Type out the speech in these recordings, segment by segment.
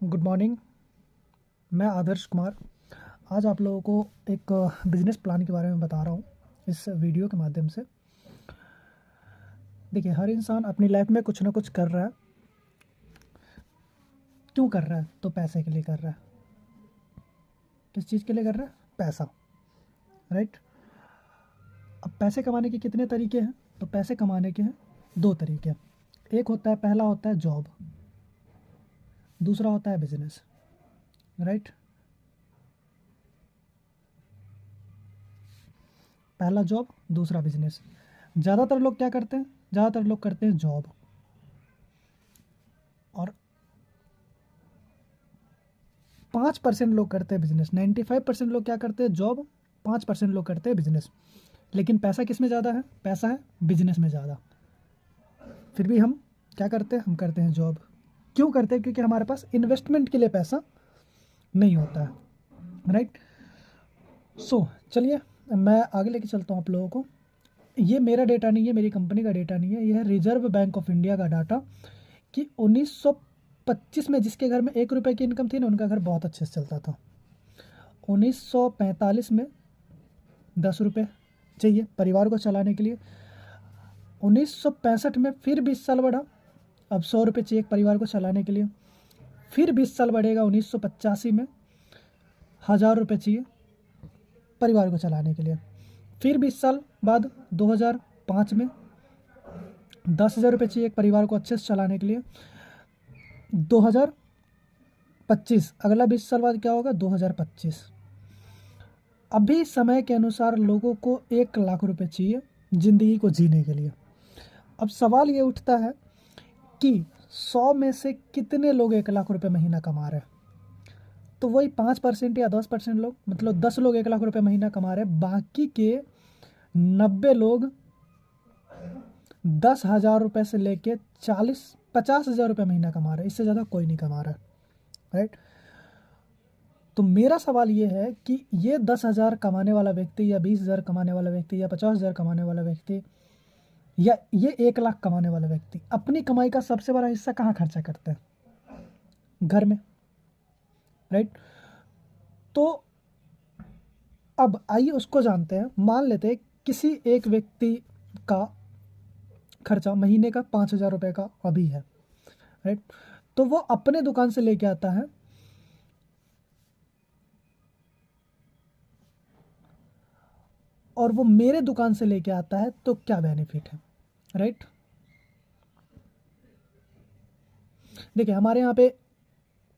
Good morning. मैं आदर्श कुमार आज आप लोगों को एक बिज़नेस प्लान के बारे में बता रहा हूँ इस वीडियो के माध्यम से। देखिए, हर इंसान अपनी लाइफ में कुछ ना कुछ कर रहा है। क्यों कर रहा है? तो पैसे के लिए कर रहा है। किस चीज़ के लिए कर रहा है? पैसा, राइट। अब पैसे कमाने के कितने तरीके हैं? तो पैसे कमाने के हैं दो तरीके। एक होता है, पहला होता है जॉब, दूसरा होता है बिजनेस, राइट। पहला जॉब, दूसरा बिजनेस। ज़्यादातर लोग क्या करते हैं? ज़्यादातर लोग करते हैं जॉब, और 5% लोग करते हैं बिजनेस। 95% लोग क्या करते हैं? जॉब। 5% लोग करते हैं बिजनेस। लेकिन पैसा किस में ज़्यादा है? पैसा है बिजनेस में ज़्यादा। फिर भी हम क्या करते हैं? हम करते हैं जॉब। क्यों करते हैं? क्योंकि हमारे पास इन्वेस्टमेंट के लिए पैसा नहीं होता है, राइट। चलिए मैं आगे लेके चलता हूँ आप लोगों को। ये मेरा डेटा नहीं है, मेरी कंपनी का डेटा नहीं है, ये है रिजर्व बैंक ऑफ इंडिया का डाटा कि 1925 में जिसके घर में 1 रुपये की इनकम थी ना, उनका घर बहुत अच्छे से चलता था। 1945 में 10 रुपये चाहिए परिवार को चलाने के लिए। 1965 में फिर 20 साल बढ़ा, अब 100 रुपये चाहिए परिवार को चलाने के लिए। फिर 20 साल बढ़ेगा, 1985 में 1000 रुपये चाहिए परिवार को चलाने के लिए। फिर 20 साल बाद 2005 में 10,000 रुपये चाहिए परिवार को अच्छे से चलाने के लिए। 2025 अगला 20 साल बाद क्या होगा? 2025। अभी समय के अनुसार लोगों को 1 लाख रुपए चाहिए ज़िंदगी को जीने के लिए। अब सवाल ये उठता है कि 100 में से कितने लोग 1 लाख रुपए महीना कमा रहे हैं? तो वही 5% या 10% लोग, मतलब 10 लोग 1 लाख रुपए महीना कमा रहे हैं। बाकी के 90 लोग 10,000 रुपये से लेके 50,000 रुपये महीना कमा रहे हैं। इससे ज़्यादा कोई नहीं कमा रहा है, राइट। तो मेरा सवाल ये है कि ये 10,000 कमाने वाला व्यक्ति, या 20,000 कमाने वाला व्यक्ति, या 50,000 कमाने वाला व्यक्ति, या ये 1 लाख कमाने वाला व्यक्ति अपनी कमाई का सबसे बड़ा हिस्सा कहाँ खर्चा करते हैं? घर में, राइट। तो अब आइए उसको जानते हैं। मान लेते हैं किसी एक व्यक्ति का खर्चा महीने का 5,000 रुपये का अभी है, राइट। तो वो अपने दुकान से लेके आता है, और वो मेरे दुकान से लेके आता है, तो क्या बेनिफिट है, राइट। देखिए, हमारे यहाँ पे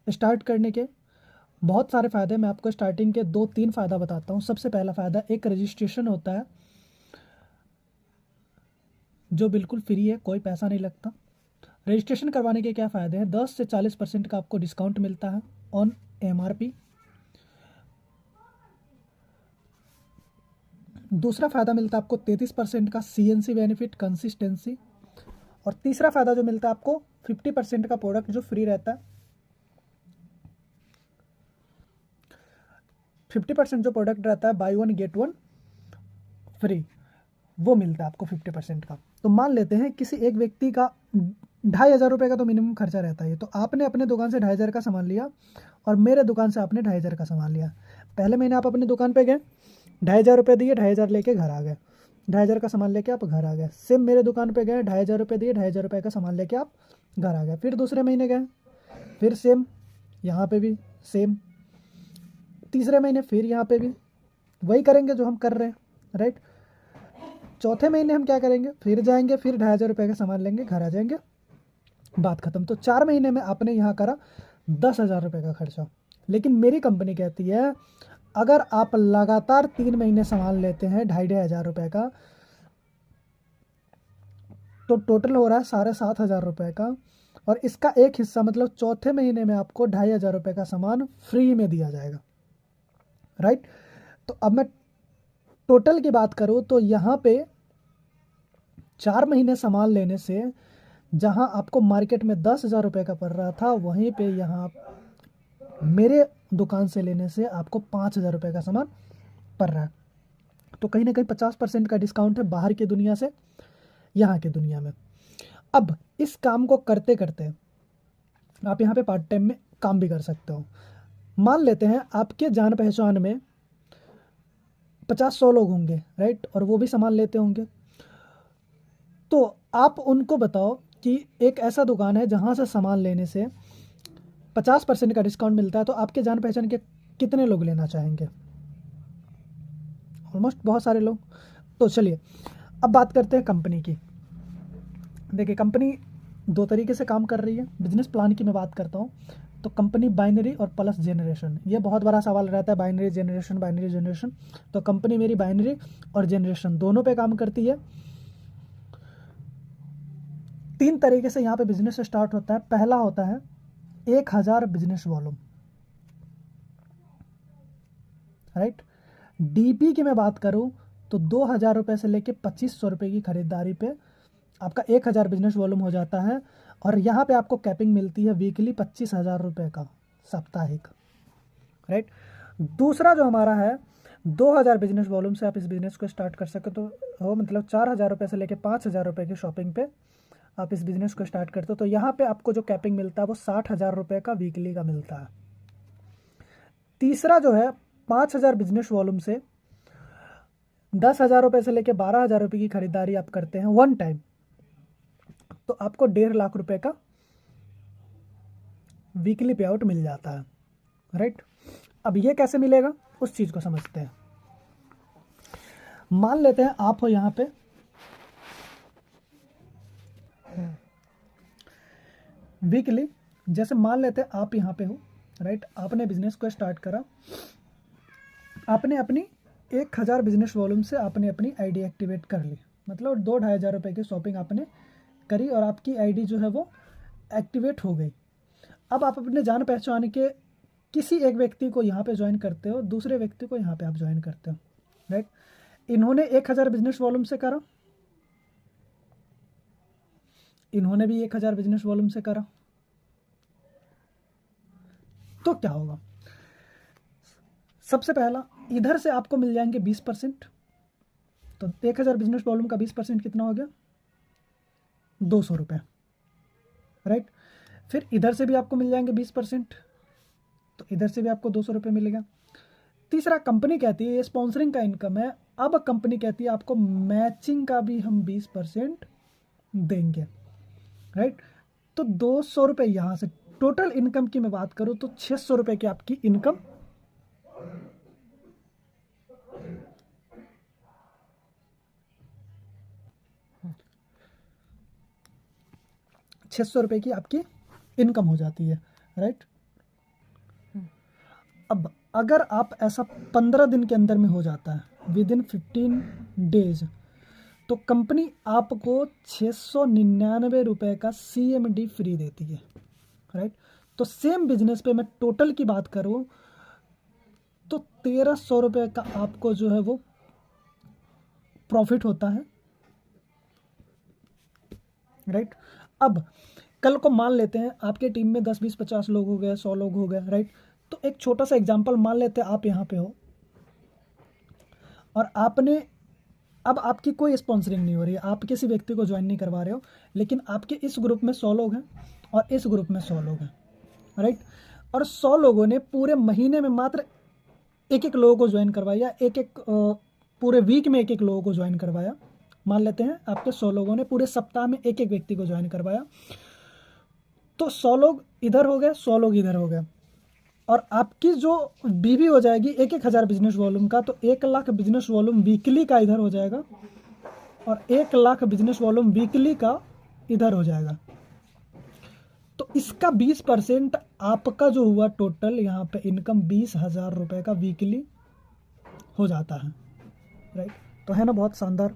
स्टार्ट करने के बहुत सारे फ़ायदे। मैं आपको स्टार्टिंग के 2-3 फ़ायदा बताता हूँ। सबसे पहला फ़ायदा, एक रजिस्ट्रेशन होता है जो बिल्कुल फ्री है, कोई पैसा नहीं लगता। रजिस्ट्रेशन करवाने के क्या फ़ायदे हैं? 10 से 40% का आपको डिस्काउंट मिलता है ऑन MRP। दूसरा फ़ायदा मिलता है आपको 33% का CNC बेनिफिट, कंसिस्टेंसी। और तीसरा फ़ायदा जो मिलता है आपको 50% का प्रोडक्ट जो फ्री रहता है। 50% जो प्रोडक्ट रहता है, by one get one free, वो मिलता है आपको 50% का। तो मान लेते हैं किसी एक व्यक्ति का 2,500 रुपये का तो मिनिमम खर्चा रहता है। तो आपने अपने दुकान से 2,500 का सामान लिया, और मेरे दुकान से आपने 2,500 का सामान लिया। पहले महीने आप अपनी दुकान पे गए, 2,500 रुपये दिए, 2,500 लेके घर आ गए। 2,500 का सामान लेके आप घर आ गए। सेम मेरे दुकान पे गए, 2,500 रुपये दिए, 2,500 रुपये का सामान लेके आप घर आ गए। फिर दूसरे महीने गए, फिर सेम, यहाँ पे भी सेम। तीसरे महीने फिर यहाँ पे भी वही करेंगे जो हम कर रहे हैं, राइट। चौथे महीने हम क्या करेंगे? फिर जाएंगे, फिर 2,500 रुपये का सामान लेंगे, घर आ जाएंगे, बात खत्म। तो 4 महीने में आपने यहाँ करा 10,000 रुपये का खर्चा। लेकिन मेरी कंपनी कहती है अगर आप लगातार 3 महीने सामान लेते हैं 2,500 रुपये का, तो टोटल हो रहा है 7,500 रुपये का। और इसका एक हिस्सा, मतलब चौथे महीने में आपको 2,500 रुपये का सामान फ्री में दिया जाएगा, राइट। तो अब मैं टोटल की बात करूँ तो यहाँ पे 4 महीने सामान लेने से जहाँ आपको मार्केट में 10,000 रुपये का पड़ रहा था, वहीं पे यहाँ मेरे दुकान से लेने से आपको 5,000 रुपये का सामान पड़ रहा है। तो कहीं ना कहीं 50% का डिस्काउंट है बाहर की दुनिया से यहाँ की दुनिया में। अब इस काम को करते करते आप यहाँ पे पार्ट टाइम में काम भी कर सकते हो। मान लेते हैं आपके जान पहचान में 50-100 लोग होंगे, राइट, और वो भी सामान लेते होंगे। तो आप उनको बताओ कि एक ऐसा दुकान है जहाँ से सामान लेने से 50% का डिस्काउंट मिलता है, तो आपके जान पहचान के कितने लोग लेना चाहेंगे? ऑलमोस्ट बहुत सारे लोग। तो चलिए अब बात करते हैं कंपनी की। देखिए कंपनी दो तरीके से काम कर रही है। बिजनेस प्लान की मैं बात करता हूँ तो कंपनी बाइनरी और प्लस जनरेशन, ये बहुत बड़ा सवाल रहता है, बाइनरी जनरेशन। तो कंपनी मेरी बाइनरी और जनरेशन दोनों पे काम करती है। 3 तरीके से यहाँ पे बिजनेस स्टार्ट होता है। पहला होता है 1000 बिजनेस वॉल्यूम, राइट। डीपी की मैं बात करूँ तो 2000 रुपये से लेके 2500 रुपये की खरीदारी पे आपका 1000 बिजनेस वॉल्यूम हो जाता है। और यहाँ पे आपको कैपिंग मिलती है वीकली 25,000 रुपये का साप्ताहिक, राइट। दूसरा जो हमारा है 2000 बिजनेस वॉल्यूम से आप इस बिज़नेस को स्टार्ट कर सकते तो हो, मतलब 4000 रुपये से लेके 5000 रुपये की शॉपिंग पे आप इस बिज़नेस को स्टार्ट करते हो। तो यहाँ पे आपको जो कैपिंग मिलता है वो 60,000 रुपये का वीकली का मिलता है। तीसरा जो है 5000 बिजनेस वॉल्यूम से 10,000 रुपये से लेके 12,000 रुपये की खरीदारी आप करते हैं वन टाइम, तो आपको 1.5 लाख रुपए का वीकली पे आउट मिल जाता है, राइट। अब ये कैसे मिलेगा उस चीज़ को समझते हैं। मान लेते हैं आप हो यहाँ पे वीकली, जैसे मान लेते हैं आप यहाँ पे हो, राइट। आपने बिजनेस को स्टार्ट करा, आपने अपनी 1000 बिजनेस वॉल्यूम से आपने अपनी आईडी एक्टिवेट कर ली, मतलब 2-2.5 हज़ार रुपये की शॉपिंग आपने करी और आपकी आईडी जो है वो एक्टिवेट हो गई। अब आप अपने जान पहचान के किसी एक व्यक्ति को यहाँ पे ज्वाइन करते हो, दूसरे व्यक्ति को यहाँ पे आप ज्वाइन करते हो, राइट। इन्होंने 1000 बिजनेस वॉल्यूम से करा, इन्होंने भी 1000 बिजनेस वॉल्यूम से करा, तो क्या होगा? सबसे पहला इधर से आपको मिल जाएंगे 20%। तो 1000 बिजनेस वॉल्यूम का 20% कितना हो गया? 200 रुपये, राइट। फिर इधर से भी आपको मिल जाएंगे 20%, तो इधर से भी आपको 200 रुपये मिलेगा। तीसरा कंपनी कहती है ये स्पॉन्सरिंग का इनकम है, अब कंपनी कहती है आपको मैचिंग का भी हम 20% देंगे, राइट। तो 200 रुपये यहाँ से, टोटल इनकम की मैं बात करूँ तो 600 रुपये की आपकी इनकम 600 रुपये की आपकी इनकम हो जाती है, राइट। अब अगर आप ऐसा 15 दिन के अंदर में हो जाता है, विद इन 15 डेज, तो कंपनी आपको 699 रुपये का CMD फ्री देती है, राइट। तो सेम बिजनेस पे मैं टोटल की बात करूँ तो 1300 रुपये का आपको जो है वो प्रॉफिट होता है, राइट। अब कल को मान लेते हैं आपके टीम में 10, 20, 50 लोग हो गए, 100 लोग हो गए, राइट। तो एक छोटा सा एग्जांपल मान लेते हैं आप यहाँ पे हो और आपने, अब आपकी कोई स्पॉन्सरिंग नहीं हो रही है, आप किसी व्यक्ति को ज्वाइन नहीं करवा रहे हो, लेकिन आपके इस ग्रुप में 100 लोग हैं और इस ग्रुप में 100 लोग हैं, राइट। और 100 लोगों ने पूरे महीने में मात्र एक लोगों को ज्वाइन करवाया, पूरे वीक में एक लोगों को ज्वाइन करवाया। मान लेते हैं आपके 100 लोगों ने पूरे सप्ताह में एक व्यक्ति को ज्वाइन करवाया, तो 100 लोग इधर हो गए, 100 लोग इधर हो गए, और आपकी जो बीवी हो जाएगी 1,000 बिजनेस वॉल्यूम का, तो 1 लाख बिजनेस वॉल्यूम वीकली का इधर हो जाएगा और 1 लाख बिजनेस वॉल्यूम वीकली का इधर हो जाएगा। तो इसका 20% आपका जो हुआ टोटल यहाँ पे इनकम 20,000 रुपये का वीकली हो जाता है, राइट। तो है ना बहुत शानदार,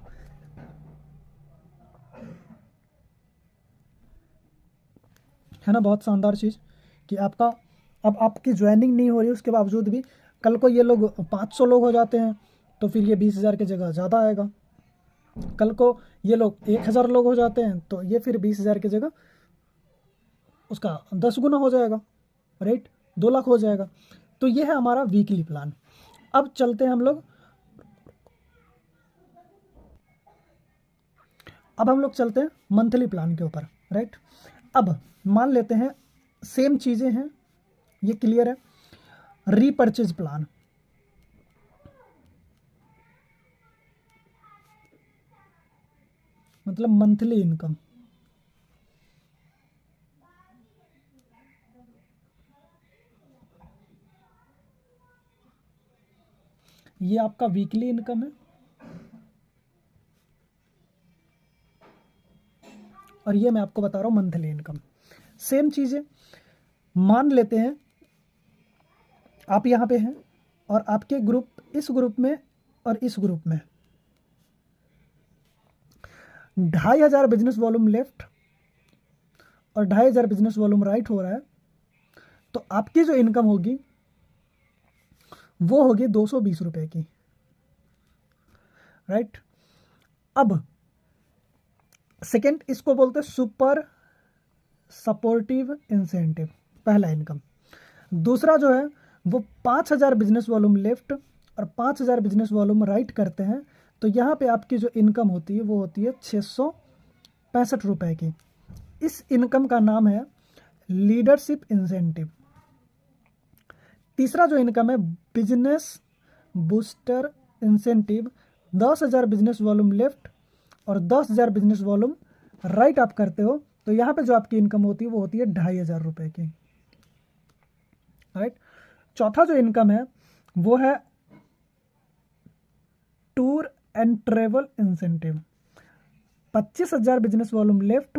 है ना बहुत शानदार चीज़ कि आपका, अब आपकी ज्वाइनिंग नहीं हो रही उसके बावजूद भी कल को ये लोग 500 लोग हो जाते हैं तो फिर ये 20,000 की जगह ज़्यादा आएगा। कल को ये लोग 1,000 लोग हो जाते हैं तो ये फिर 20,000 की जगह उसका 10 गुना हो जाएगा, राइट, 2 लाख हो जाएगा। तो ये है हमारा वीकली प्लान। अब चलते हैं हम लोग, चलते हैं मंथली प्लान के ऊपर, राइट। अब मान लेते हैं सेम चीज़ें हैं, ये क्लियर है। रीपर्चेज प्लान, मतलब मंथली इनकम। ये आपका वीकली इनकम है और ये मैं आपको बता रहा हूँ मंथली इनकम। सेम चीज़ है, मान लेते हैं आप यहाँ पे हैं और आपके ग्रुप, इस ग्रुप में और इस ग्रुप में 2500 बिजनेस वॉल्यूम लेफ्ट और 2500 बिजनेस वॉल्यूम राइट हो रहा है। तो आपकी जो इनकम होगी वो होगी 220 रुपए की, राइट। अब सेकेंड, इसको बोलते हैं सुपर सपोर्टिव इंसेंटिव, पहला इनकम। दूसरा जो है वो 5000 बिजनेस वॉल्यूम लेफ्ट और 5000 बिजनेस वॉल्यूम राइट करते हैं, तो यहाँ पे आपकी जो इनकम होती है वो होती है 665 रुपए की। इस इनकम का नाम है लीडरशिप इंसेंटिव। तीसरा जो इनकम है business booster incentive, 10,000 business volume left और 10,000 बिजनेस वॉल्यूम राइट आप करते हो, तो यहाँ पे जो आपकी इनकम होती है वो होती है 2500 रुपए की, राइट। चौथा जो इनकम है वो है tour and travel incentive, 25,000 business volume left,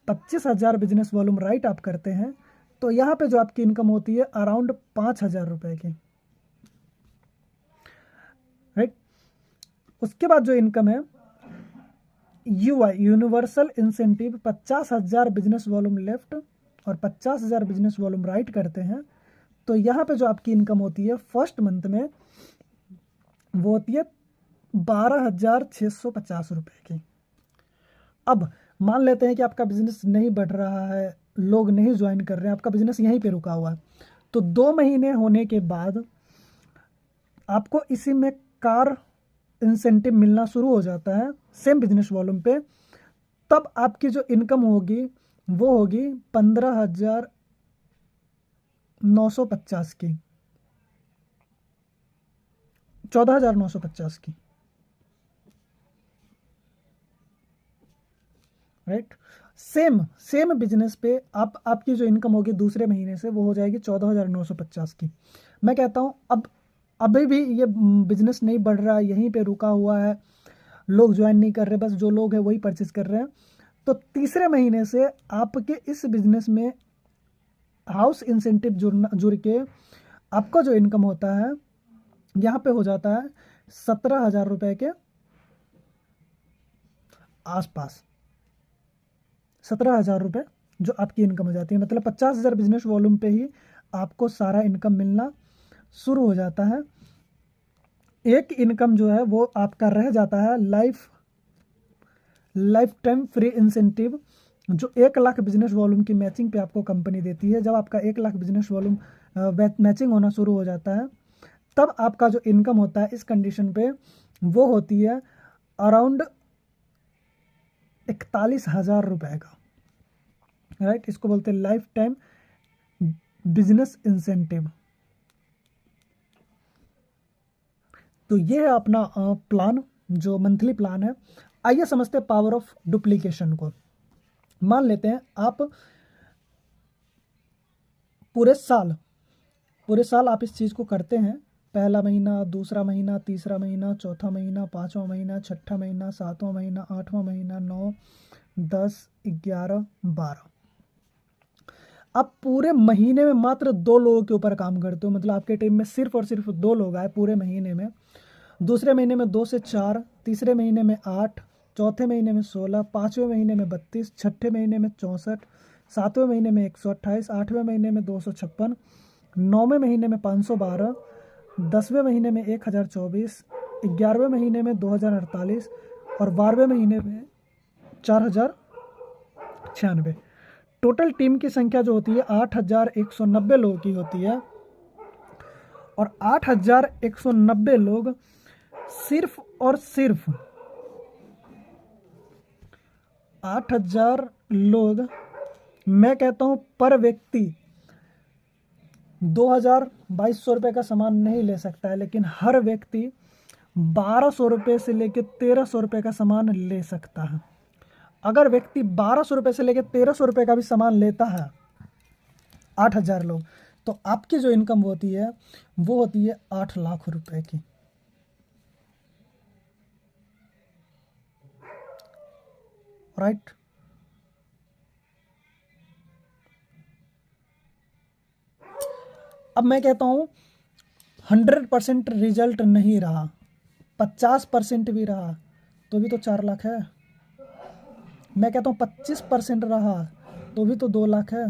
25,000 business volume right आप करते हैं, तो यहाँ पे जो आपकी इनकम होती है अराउंड 5,000 रुपए की, राइट। उसके बाद जो इनकम है UI universal incentive, 50,000 business volume left और 50,000 बिजनेस वॉल्यूम राइट करते हैं, तो यहाँ पे जो आपकी इनकम होती है फर्स्ट मंथ में वो होती है 12,650 रुपए की। अब मान लेते हैं कि आपका बिजनेस नहीं बढ़ रहा है, लोग नहीं ज्वाइन कर रहे हैं, आपका बिजनेस यहीं पे रुका हुआ है, तो 2 महीने होने के बाद आपको इसी में कार इंसेंटिव मिलना शुरू हो जाता है सेम बिजनेस वॉल्यूम पे। तब आपकी जो इनकम होगी वो होगी 15,950 की, 14,950 की, राइट। सेम बिजनेस पे आपकी जो इनकम होगी दूसरे महीने से वो हो जाएगी 14,950 की। मैं कहता हूँ अब अभी भी ये बिजनेस नहीं बढ़ रहा है, यहीं पे रुका हुआ है, लोग ज्वाइन नहीं कर रहे, बस जो लोग हैं वही परचेज कर रहे हैं, तो तीसरे महीने से आपके इस बिजनेस में हाउस इंसेंटिव जुड़ के आपका जो इनकम होता है यहाँ पे हो जाता है 17,000 रुपए के आसपास, 17,000 रुपये जो आपकी इनकम हो जाती है। मतलब 50,000 बिजनेस वॉल्यूम पे ही आपको सारा इनकम मिलना शुरू हो जाता है। एक इनकम जो है वो आपका रह जाता है लाइफ टाइम फ्री इंसेंटिव, जो 1 लाख बिजनेस वॉल्यूम की मैचिंग पे आपको कंपनी देती है। जब आपका 1 लाख बिजनेस वॉल्यूम मैचिंग होना शुरू हो जाता है, तब आपका जो इनकम होता है इस कंडीशन पे वो होती है अराउंड 41,000 रुपए का, राइट। इसको बोलते हैं लाइफ टाइम बिजनेस इंसेंटिव। तो ये है अपना प्लान, जो मंथली प्लान है। आइए समझते हैं पावर ऑफ डुप्लीकेशन को। मान लेते हैं आप पूरे साल आप इस चीज़ को करते हैं, पहला महीना, दूसरा महीना, तीसरा महीना, चौथा महीना, 5वां महीना, 6ठा महीना, 7वां महीना, 8वां महीना, 9, 10, 11, 12। आप पूरे महीने में मात्र 2 लोगों के ऊपर काम करते हो, मतलब आपके टीम में सिर्फ और सिर्फ 2 लोग आए पूरे महीने में। दूसरे महीने में 2 से 4, तीसरे महीने में 8, चौथे महीने में 16, 5वें महीने में 32, छठे महीने में 64, 7वें महीने में 128, 8वें महीने में 256, 9वें महीने में 512, 10वें महीने में 1024, 11वें महीने में 2048 और 12वें महीने में 4096। टोटल टीम की संख्या जो होती है 8,190 लोगों की होती है, और 8,190 लोग सिर्फ और सिर्फ 8,000 लोग, मैं कहता हूं पर व्यक्ति 2000 2200 रुपये का सामान नहीं ले सकता है, लेकिन हर व्यक्ति 1200 रुपये से लेकर 1300 रुपये का सामान ले सकता है। अगर व्यक्ति 1200 रुपये से लेकर 1300 रुपये का भी सामान लेता है, 8000 लोग, तो आपकी जो इनकम होती है वो होती है 8 लाख रुपए की। राइट। अब मैं कहता हूँ 100% रिजल्ट नहीं रहा, 50% भी रहा तो भी तो 4 लाख है। मैं कहता हूँ 25% रहा तो भी तो 2 लाख है।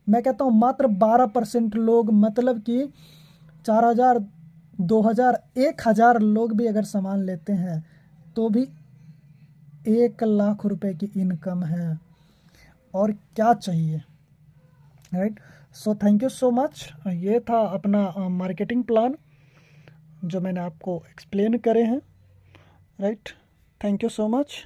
मैं कहता हूँ मात्र 12% लोग, मतलब कि 4000, 2000, 1000 लोग भी अगर सामान लेते हैं तो भी 1 लाख रुपए की इनकम है। और क्या चाहिए, right. So thank you so much. ये था अपना मार्केटिंग प्लान जो मैंने आपको एक्सप्लेन करे हैं, right. Thank you so much.